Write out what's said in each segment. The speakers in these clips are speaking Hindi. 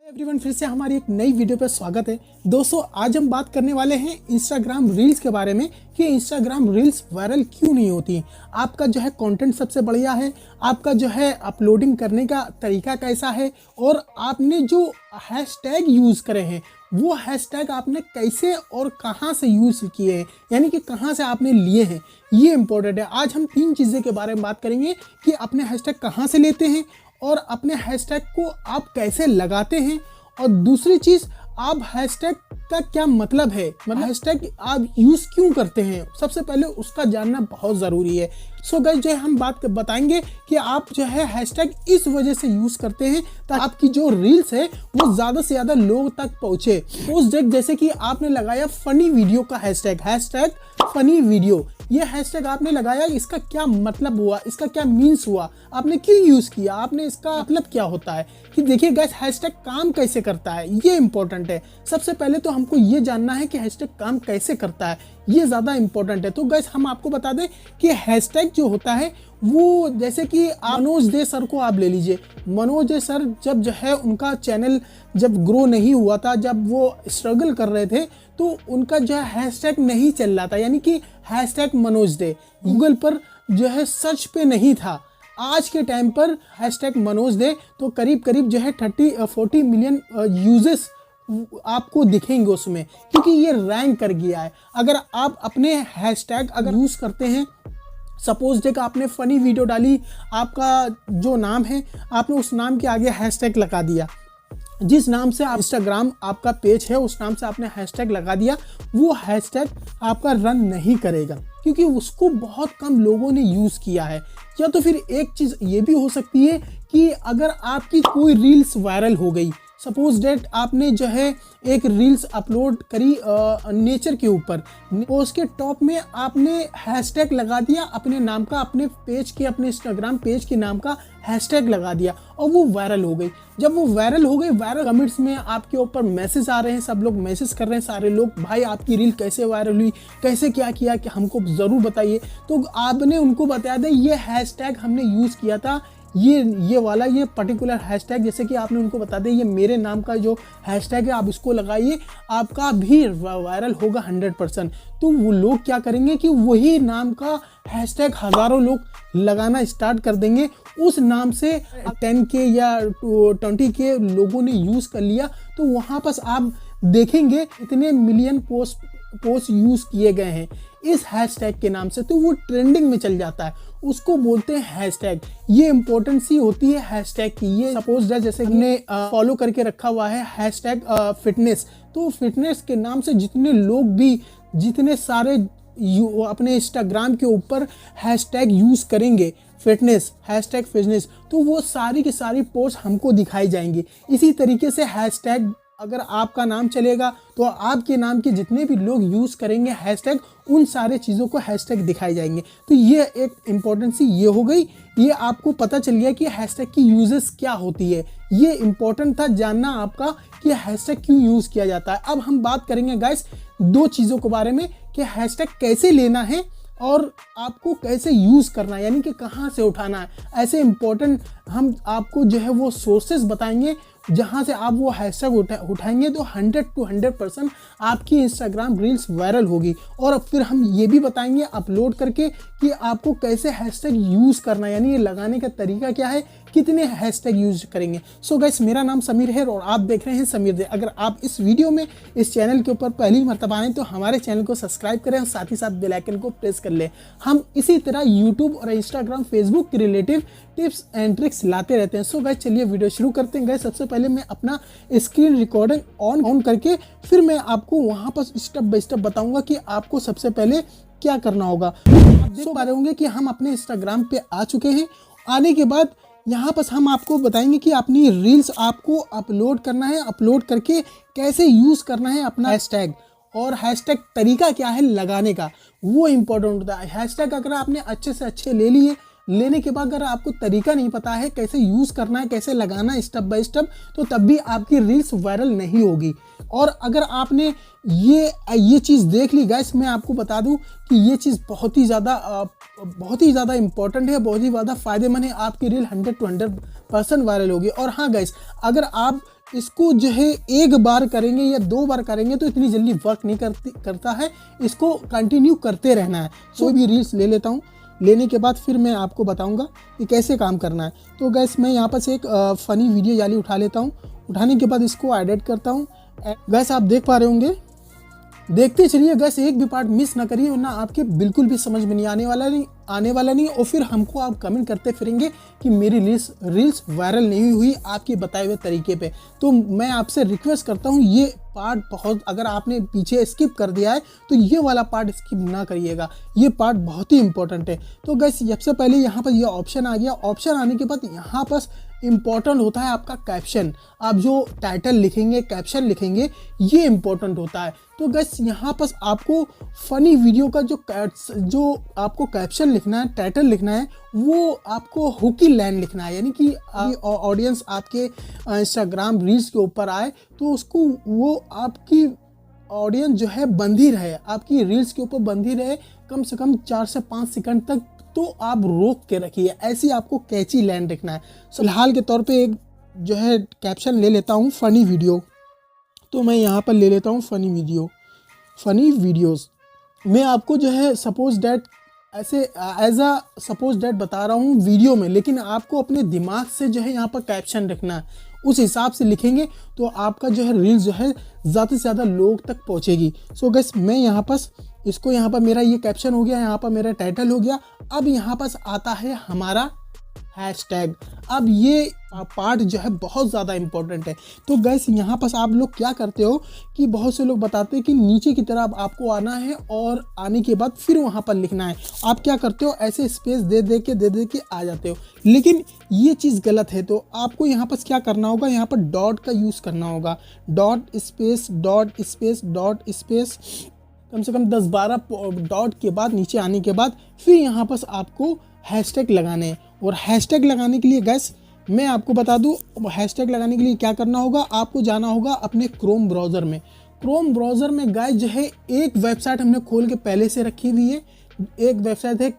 एवरीवन, फिर से हमारी एक नई वीडियो पर स्वागत है। दोस्तों, आज हम बात करने वाले हैं इंस्टाग्राम रील्स के बारे में कि इंस्टाग्राम रील्स वायरल क्यों नहीं होती। आपका जो है कंटेंट सबसे बढ़िया है, आपका जो है अपलोडिंग करने का तरीका कैसा है और आपने जो हैशटैग यूज़ करे हैं वो हैशटैग आपने कैसे और कहाँ से यूज़ किए हैं, यानी कि कहाँ से आपने लिए हैं, ये इम्पोर्टेंट है। आज हम 3 चीज़ें के बारे में बात करेंगे कि अपने हैशटैग कहाँ से लेते हैं और अपने हैशटैग को आप कैसे लगाते हैं, और दूसरी चीज़ आप हैशटैग का क्या मतलब है, मतलब हैशटैग आप यूज़ क्यों करते हैं, सबसे पहले उसका जानना बहुत ज़रूरी है। सो गाइस, जो है हम बात बताएंगे कि आप जो है हैशटैग इस वजह से यूज़ करते हैं ताकि आपकी जो रील्स है वो ज़्यादा से ज़्यादा लोगों तक पहुँचे। उस जैसे कि आपने लगाया फ़नी वीडियो का हैशटैग फ़नी वीडियो, ये हैशटैग आपने लगाया, इसका क्या मतलब हुआ, इसका क्या मीन्स हुआ, आपने क्यों यूज़ किया, आपने इसका मतलब क्या होता है कि देखिए गाइस, हैशटैग काम कैसे करता है, ये इंपॉर्टेंट है। सबसे पहले तो हमको ये जानना है कि हैशटैग काम कैसे करता है, ये ज़्यादा इंपॉर्टेंट है। तो गाइस, हम आपको बता दें कि हैशटैग जो होता है वो जैसे कि मनोज दे सर को आप ले लीजिए। मनोज दे सर जब जो है उनका चैनल जब ग्रो नहीं हुआ था, जब वो स्ट्रगल कर रहे थे, तो उनका जो है हैशटैग नहीं चल रहा था, यानी कि हैशटैग मनोज दे गूगल पर जो है सर्च पे नहीं था। आज के टाइम पर हैशटैग मनोज दे तो करीब जो है 40 मिलियन यूजेस आपको दिखेंगे उसमें, क्योंकि ये रैंक कर गया है। अगर आप अपने हैशटैग अगर यूज़ करते हैं, सपोज डे का आपने फ़नी वीडियो डाली, आपका जो नाम है आपने उस नाम के आगे हैशटैग लगा दिया, जिस नाम से आप इंस्टाग्राम आपका पेज है उस नाम से आपने हैशटैग लगा दिया, वो हैशटैग आपका रन नहीं करेगा क्योंकि उसको बहुत कम लोगों ने यूज़ किया है। या तो फिर एक चीज़ ये भी हो सकती है कि अगर आपकी कोई रील्स वायरल हो गई, सपोज डेट आपने जो है एक रील्स अपलोड करी नेचर के ऊपर, उसके टॉप में आपने हैशटैग लगा दिया अपने नाम का, अपने पेज के, अपने इंस्टाग्राम पेज के नाम का हैशटैग लगा दिया और वो वायरल हो गई। जब वो वायरल हो गई, वायरल कमेंट्स में आपके ऊपर मैसेज आ रहे हैं, सब लोग मैसेज कर रहे हैं, सारे लोग, भाई आपकी रील कैसे वायरल हुई, कैसे क्या किया, कि हमको ज़रूर बताइए। तो आपने उनको बता दें ये हैशटैग हमने यूज़ किया था, ये वाला ये पर्टिकुलर हैशटैग, जैसे कि आपने उनको बता दें ये मेरे नाम का जो हैशटैग है आप इसको लगाइए, आपका भी वायरल होगा 100%। तो वो लोग क्या करेंगे कि वही नाम का हैशटैग हज़ारों लोग लगाना स्टार्ट कर देंगे। उस नाम से 10K या 20K लोगों ने यूज़ कर लिया, तो वहाँ पर आप देखेंगे इतने मिलियन पोस्ट यूज़ किए गए हैं इस हैशटैग के नाम से, तो वो ट्रेंडिंग में चल जाता है, उसको बोलते हैं हैशटैग। ये इंपॉर्टेंस ही होती है हैशटैग की। ये सपोज जैसे हमने फॉलो करके रखा हुआ है हैशटैग फिटनेस, तो फिटनेस के नाम से जितने लोग भी, जितने सारे अपने इंस्टाग्राम के ऊपर हैशटैग यूज़ करेंगे फिटनेस, हैशटैग फिटनेस, तो वो सारी की सारी पोस्ट हमको दिखाई जाएंगी। इसी तरीके से हैशटैग अगर आपका नाम चलेगा तो आपके नाम के जितने भी लोग यूज़ करेंगे हैशटैग, उन सारे चीज़ों को हैशटैग दिखाई जाएंगे। तो ये एक इम्पोर्टेंसी ये हो गई, ये आपको पता चल गया कि हैशटैग की यूजेस क्या होती है। ये इम्पोर्टेंट था जानना आपका कि हैशटैग क्यों यूज़ किया जाता है। अब हम बात करेंगे गाइस 2 चीज़ों के बारे में कि हैशटैग कैसे लेना है और आपको कैसे यूज़ करना है, यानी कि कहाँ से उठाना है। ऐसे इम्पोर्टेंट हम आपको जो है वो सोर्सेस बताएंगे जहाँ से आप वो हैशटैग उठाएंगे तो 100% आपकी इंस्टाग्राम रील्स वायरल होगी। और फिर हम ये भी बताएंगे अपलोड करके कि आपको कैसे हैशटैग यूज़ करना है, यानी ये लगाने का तरीका क्या है, कितने हैशटैग यूज करेंगे। सो गाइस, मेरा नाम समीर है और आप देख रहे हैं समीर दे। अगर आप इस वीडियो में इस चैनल के ऊपर पहली मर्तबा आए तो हमारे चैनल को सब्सक्राइब करें और साथ ही साथ बेल आइकन को प्रेस कर लें। हम इसी तरह यूट्यूब और इंस्टाग्राम, फेसबुक के रिलेटिव टिप्स एंड ट्रिक्स लाते रहते हैं। सो गाइस, चलिए वीडियो शुरू करते हैं। गाइस, सबसे पहले मैं अपना स्क्रीन रिकॉर्डिंग ऑन करके फिर मैं आपको वहाँ पर स्टेप बाय स्टेप बताऊंगा कि आपको सबसे पहले क्या करना होगा। आप देख पा रहे होंगे कि हम अपने इंस्टाग्राम पे आ चुके हैं। आने के बाद यहाँ पर हम आपको बताएंगे कि अपनी रील्स आपको अपलोड करना है, अपलोड करके कैसे यूज़ करना है अपना हैशटैग, और हैशटैग तरीका क्या है लगाने का, वो इम्पोर्टेंट होता है। हैशटैग अगर आपने अच्छे से अच्छे ले लिए, लेने के बाद अगर आपको तरीका नहीं पता है कैसे यूज़ करना है, कैसे लगाना है स्टेप बाय स्टेप, तो तब भी आपकी रील्स वायरल नहीं होगी। और अगर आपने ये चीज़ देख ली गाइस, मैं आपको बता दूं कि ये चीज़ बहुत ही ज़्यादा इंपॉर्टेंट है, बहुत ही ज़्यादा फ़ायदेमंद है। आपकी रील 100 to 100% वायरल होगी। और हाँ गाइस, अगर आप इसको जो है एक बार करेंगे या 2 बार करेंगे तो इतनी जल्दी वर्क नहीं करता है, इसको कंटिन्यू करते रहना है। कोई भी रील्स ले लेता हूँ, लेने के बाद फिर मैं आपको बताऊंगा कि कैसे काम करना है। तो गैस मैं यहाँ पर से एक फ़नी वीडियो याली उठा लेता हूँ। उठाने के बाद इसको एडिट करता हूँ। गैस आप देख पा रहे होंगे, देखते चलिए गैस, एक भी पार्ट मिस ना करिए, वरना आपके बिल्कुल भी समझ में नहीं आने वाला नहीं। और फिर हमको आप कमेंट करते फिरेंगे कि मेरी रील्स वायरल नहीं हुई आपके बताए हुए तरीके पे। तो मैं आपसे रिक्वेस्ट करता हूँ, ये पार्ट बहुत, अगर आपने पीछे स्किप कर दिया है तो ये वाला पार्ट स्किप ना करिएगा, ये पार्ट बहुत ही इंपॉर्टेंट है। तो गैस सबसे पहले यहाँ पर ये ऑप्शन आ गया। ऑप्शन आने के बाद यहाँ पर इम्पॉर्टेंट होता है आपका कैप्शन। आप जो टाइटल लिखेंगे, कैप्शन लिखेंगे, ये इम्पोर्टेंट होता है। तो गैस यहाँ पर आपको फ़नी वीडियो का जो आपको कैप्शन लिखना है, टाइटल लिखना है, वो आपको हुकी लाइन लिखना है। यानी कि ऑडियंस आपके इंस्टाग्राम रील्स के ऊपर आए तो उसको, वो आपकी ऑडियंस जो है बंधी रहे, आपकी रील्स के ऊपर बंधी रहे कम से कम 4 से 5 सेकंड तक। तो आप रोक के रखिए, ऐसी आपको कैची लाइन लिखना है। फिलहाल के तौर पे एक जो है कैप्शन ले लेता हूँ फ़नी वीडियो। तो मैं यहाँ पर ले लेता हूँ फ़नी वीडियोस। मैं आपको जो है सपोज डैट ऐसे एज अ सपोज डैट बता रहा हूँ वीडियो में, लेकिन आपको अपने दिमाग से जो है यहाँ पर कैप्शन रखना है। उस हिसाब से लिखेंगे तो आपका जो है रील्स जो है ज़्यादा से ज़्यादा लोग तक पहुँचेगी। सो गैस मैं यहाँ पर इसको, यहाँ पर मेरा ये कैप्शन हो गया, यहाँ पर मेरा टाइटल हो गया। अब यहाँ पर आता है हमारा हैशटैग। अब ये पार्ट जो है बहुत ज़्यादा इंपॉर्टेंट है। तो गैस यहाँ पर आप लोग क्या करते हो कि बहुत से लोग बताते हैं कि नीचे की तरफ आपको आना है और आने के बाद फिर वहाँ पर लिखना है। आप क्या करते हो, ऐसे स्पेस दे दे के आ जाते हो, लेकिन ये चीज़ गलत है। तो आपको यहाँ पर क्या करना होगा, यहाँ पर डॉट का यूज़ करना होगा। डॉट स्पेस कम से कम 10-12 डॉट के बाद नीचे आने के बाद फिर यहाँ पर आपको हैशटैग लगाने हैं। और हैशटैग लगाने के लिए गैस मैं आपको बता दूं, हैशटैग लगाने के लिए क्या करना होगा, आपको जाना होगा अपने क्रोम ब्राउज़र में। क्रोम ब्राउज़र में गाइस जो है एक वेबसाइट हमने खोल के पहले से रखी हुई है। एक वेबसाइट है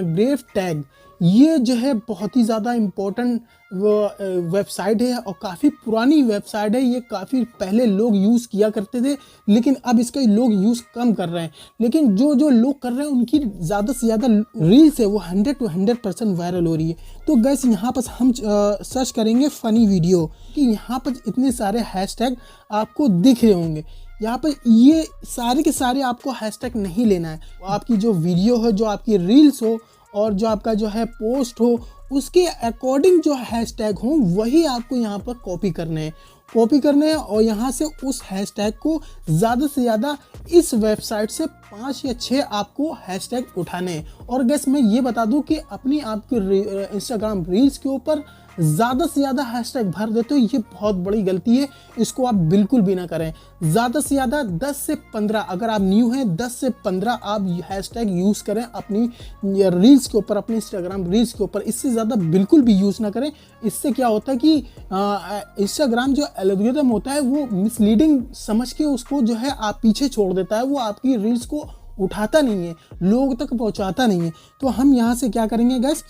ग्रेव टैग। ये जो है बहुत ही ज़्यादा इम्पोर्टेंट वेबसाइट है और काफ़ी पुरानी वेबसाइट है। ये काफ़ी पहले लोग यूज़ किया करते थे, लेकिन अब इसका लोग यूज़ कम कर रहे हैं। लेकिन जो लोग कर रहे हैं उनकी ज़्यादा से ज़्यादा रील्स है वो 100% वायरल हो रही है। तो गैस यहाँ पर हम सर्च करेंगे फ़नी वीडियो कि यहाँ पर इतने सारे हैशटैग आपको दिख रहे होंगे। यहाँ पर ये सारे के सारे आपको हैशटैग नहीं लेना है। आपकी जो वीडियो हो, जो आपकी रील्स हो और जो आपका जो है पोस्ट हो, उसके अकॉर्डिंग जो हैशटैग हो वही आपको यहाँ पर कॉपी करने हैं और यहाँ से उस हैशटैग को ज़्यादा से ज़्यादा इस वेबसाइट से 5 या 6 आपको हैशटैग उठाने हैं। और गैस मैं ये बता दूं कि अपनी आपकी इंस्टाग्राम रील्स के ऊपर ज़्यादा से ज़्यादा हैशटैग भर देते हो, ये बहुत बड़ी गलती है। इसको आप बिल्कुल भी ना करें। ज़्यादा से ज़्यादा 10 से 15, अगर आप न्यू हैं 10 से 15 आप हैशटैग यूज़ करें अपनी रील्स के ऊपर, अपने इंस्टाग्राम रील्स के ऊपर। इससे ज़्यादा बिल्कुल भी यूज़ ना करें। इससे क्या होता है कि इंस्टाग्राम जो एल्गोरिथम होता है वो मिसलीडिंग समझ के उसको जो है आप पीछे छोड़ देता है। वो आपकी रील्स को उठाता नहीं है, लोगों तक पहुंचाता नहीं है। तो हम यहाँ से क्या करेंगे गैस,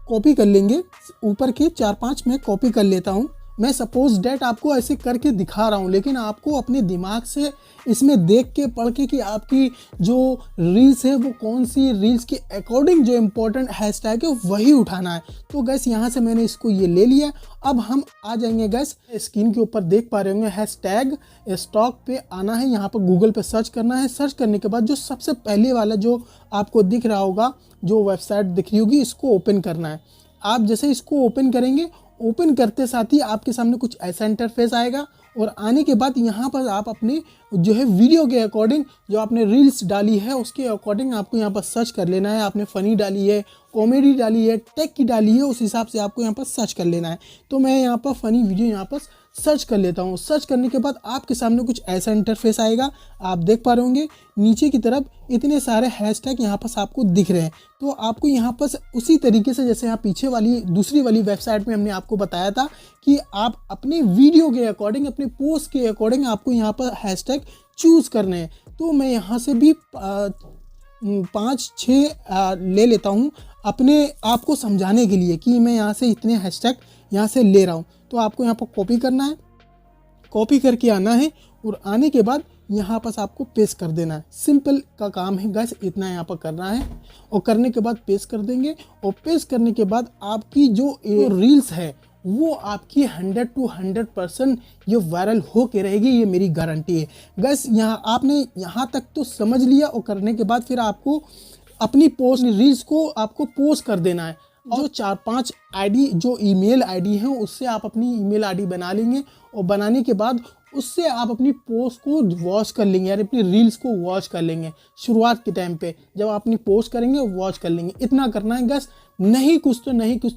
कॉपी कर लेंगे। ऊपर के 4-5 में कॉपी कर लेता हूँ। मैं सपोज डेट आपको ऐसे करके दिखा रहा हूँ, लेकिन आपको अपने दिमाग से इसमें देख के पढ़ के कि आपकी जो रील्स है वो कौन सी रील्स के अकॉर्डिंग जो इम्पोर्टेंट हैशटैग है वही उठाना है। तो गैस यहाँ से मैंने इसको ये ले लिया। अब हम आ जाएंगे गैस, स्क्रीन के ऊपर देख पा रहे होंगे हैशटैग स्टॉक पे आना है। यहाँ पर गूगल पे सर्च करना है। सर्च करने के बाद जो सबसे पहले वाला जो आपको दिख रहा होगा, जो वेबसाइट दिख रही होगी, इसको ओपन करना है। आप जैसे इसको ओपन करेंगे, ओपन करते साथ ही आपके सामने कुछ ऐसा इंटरफेस आएगा। और आने के बाद यहाँ पर आप अपने जो है वीडियो के अकॉर्डिंग, जो आपने रील्स डाली है उसके अकॉर्डिंग आपको यहाँ पर सर्च कर लेना है। आपने फ़नी डाली है, कॉमेडी डाली है, टेक की डाली है, उस हिसाब से आपको यहाँ पर सर्च कर लेना है। तो मैं यहाँ पर फ़नी वीडियो यहाँ पर सर्च कर लेता हूँ। सर्च करने के बाद आपके सामने कुछ ऐसा इंटरफेस आएगा। आप देख पा रहे होंगे नीचे की तरफ इतने सारे हैशटैग यहाँ पर आपको दिख रहे हैं। तो आपको यहाँ पर उसी तरीके से जैसे यहाँ पीछे वाली दूसरी वाली वेबसाइट में हमने आपको बताया था कि आप अपने वीडियो के अकॉर्डिंग, अपने पोस्ट के अकॉर्डिंग आपको यहाँ पर हैशटैग चूज़ करने हैं। तो मैं यहाँ से भी 5-6 ले लेता हूँ अपने आप को समझाने के लिए कि मैं यहाँ से इतने हैशटैग यहाँ से ले रहा हूँ। तो आपको यहाँ पर कॉपी करना है, कॉपी करके आना है और आने के बाद यहाँ पर आपको पेस्ट कर देना है। सिंपल का काम है गाइस, इतना यहाँ पर करना है और करने के बाद पेस्ट कर देंगे। और पेस्ट करने के बाद आपकी जो रील्स है वो आपकी 100 to 100% ये वायरल हो के रहेगी, ये मेरी गारंटी है गाइस। यहाँ आपने यहाँ तक तो समझ लिया और करने के बाद फिर आपको अपनी पोस्ट रील्स को आपको पोस्ट कर देना है। जो 4-5 आईडी जो ईमेल आईडी हैं उससे आप अपनी ईमेल आईडी बना लेंगे और बनाने के बाद उससे आप अपनी पोस्ट को वॉच कर लेंगे, यानी अपनी रील्स को वॉच कर लेंगे। शुरुआत के टाइम पे जब आप अपनी पोस्ट करेंगे वॉच कर लेंगे। इतना करना है गाइस, नहीं कुछ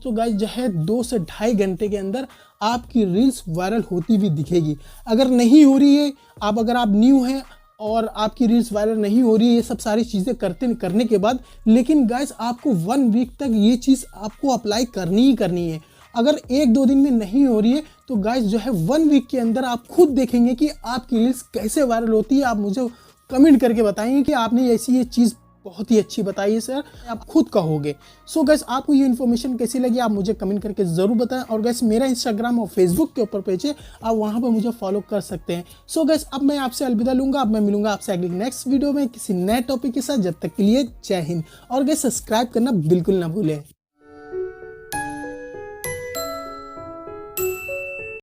तो गाइस जो है 2 से ढाई घंटे के अंदर आपकी रील्स वायरल होती हुई दिखेगी। अगर नहीं हो रही है, अगर आप न्यू हैं और आपकी रील्स वायरल नहीं हो रही है ये सब सारी चीज़ें करने के बाद, लेकिन गाइस आपको 1 वीक तक ये चीज़ आपको अप्लाई करनी ही करनी है। अगर 1-2 दिन में नहीं हो रही है तो गाइस जो है 1 वीक के अंदर आप खुद देखेंगे कि आपकी रील्स कैसे वायरल होती है। आप मुझे कमेंट करके बताएंगे कि आपने ऐसी ये चीज़ बहुत ही अच्छी बताई है सर, आप खुद कहोगे। सो गाइस आपको ये इन्फॉर्मेशन कैसी लगी आप मुझे कमेंट करके ज़रूर बताएं। और गाइस मेरा इंस्टाग्राम और फेसबुक के ऊपर पेज है, आप वहाँ पर मुझे फॉलो कर सकते हैं। सो गाइस अब मैं आपसे अलविदा लूँगा, अब मैं मिलूंगा आपसे अगली नेक्स्ट वीडियो में किसी नए टॉपिक के साथ। जब तक के लिए जय हिंद। और गाइस सब्सक्राइब करना बिल्कुल ना भूलें।